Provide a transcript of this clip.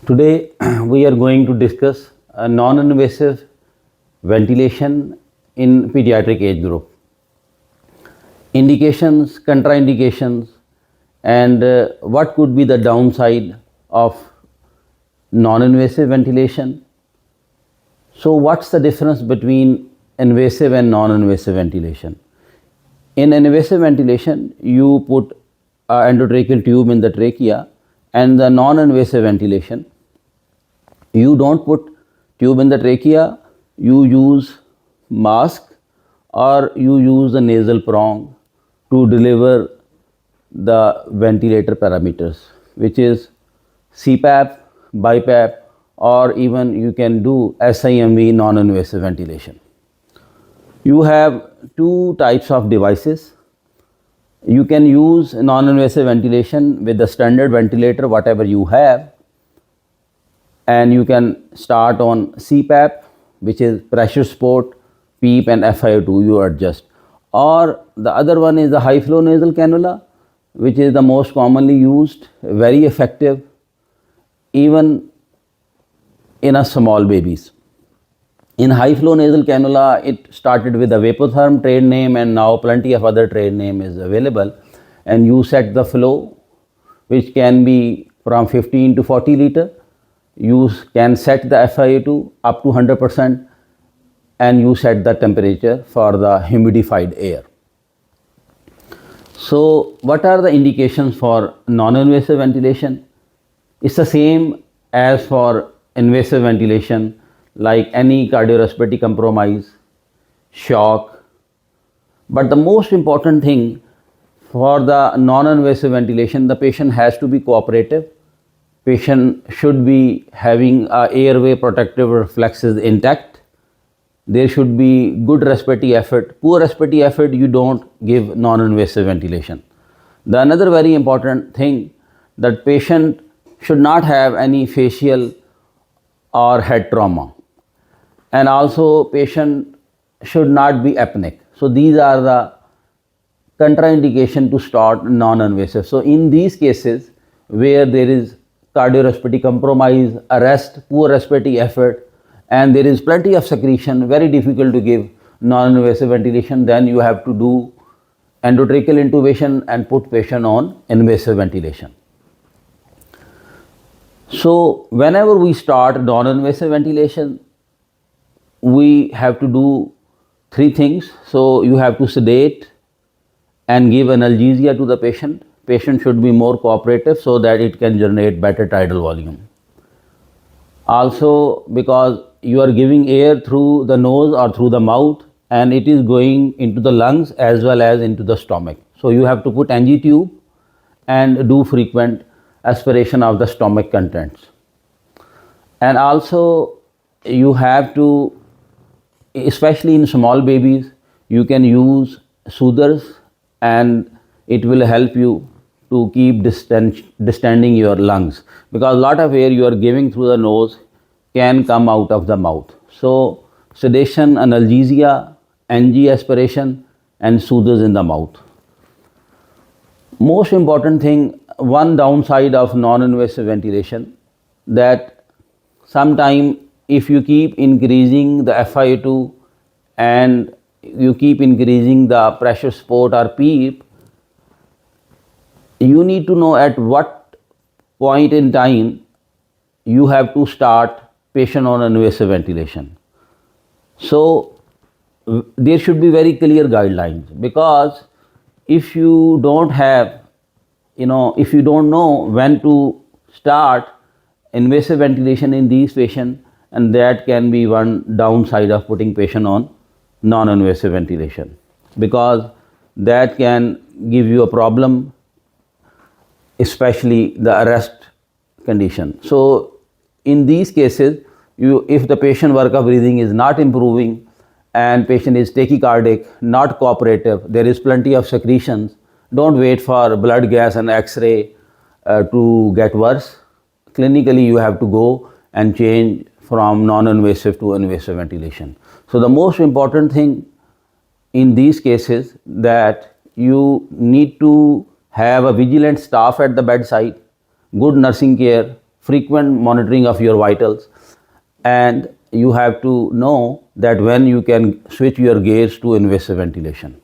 Today we are going to discuss a non-invasive ventilation in pediatric age group. Indications, contraindications, and what could be the downside of non-invasive ventilation. So what's the difference between invasive and non-invasive ventilation? In invasive ventilation, you put an endotracheal tube in the trachea, and the non-invasive ventilation, you don't put tube in the trachea, you use mask or you use the nasal prong to deliver the ventilator parameters, which is CPAP, BiPAP, or even you can do SIMV, non-invasive ventilation. You have two types of devices. You can use non-invasive ventilation with the standard ventilator, whatever you have, and you can start on CPAP, which is pressure support, PEEP and FiO2, you adjust. Or the other one is the high flow nasal cannula, which is the most commonly used, very effective, even in a small babies. In high flow nasal cannula, it started with a Vapotherm trade name, and now plenty of other trade name is available, and you set the flow, which can be from 15 to 40 liter. You can set the FiO2 up to 100%, and you set the temperature for the humidified air. So what are the indications for non-invasive ventilation? It's the same as for invasive ventilation, like any cardiorespiratory compromise, shock. But the most important thing for the non-invasive ventilation, the patient has to be cooperative. Patient should be having airway protective reflexes intact. There should be good respiratory effort. Poor respiratory effort, you don't give non-invasive ventilation. The another very important thing, that patient should not have any facial or head trauma, and also patient should not be apneic. So these are the contraindication to start non-invasive. So in these cases where there is cardiorespiratory compromise, arrest, poor respiratory effort, and there is plenty of secretion, very difficult to give non-invasive ventilation, then you have to do endotracheal intubation and put patient on invasive ventilation. So whenever we start non-invasive ventilation, we have to do three things. So you have to sedate and give analgesia to the patient. Patient should be more cooperative so that it can generate better tidal volume. Also, because you are giving air through the nose or through the mouth, and it is going into the lungs as well as into the stomach. So you have to put NG tube and do frequent aspiration of the stomach contents. And also you have to, especially in small babies, you can use soothers, and it will help you to keep distending your lungs, because a lot of air you are giving through the nose can come out of the mouth. So sedation, analgesia, NG aspiration, and soothers in the mouth. Most important thing, one downside of non-invasive ventilation, that sometime if you keep increasing the FiO2 and you keep increasing the pressure support or PEEP, you need to know at what point in time you have to start patient on invasive ventilation. So there should be very clear guidelines, because if you don't have, if you don't know when to start invasive ventilation in these patients, and that can be one downside of putting patient on non-invasive ventilation, because that can give you a problem, especially the arrest condition. So in these cases, if the patient work of breathing is not improving and patient is tachycardic, not cooperative, there is plenty of secretions, don't wait for blood gas and X-ray to get worse. Clinically, you have to go and change from non-invasive to invasive ventilation. So the most important thing in these cases, that you need to have a vigilant staff at the bedside, good nursing care, frequent monitoring of your vitals, and you have to know that when you can switch your gears to invasive ventilation.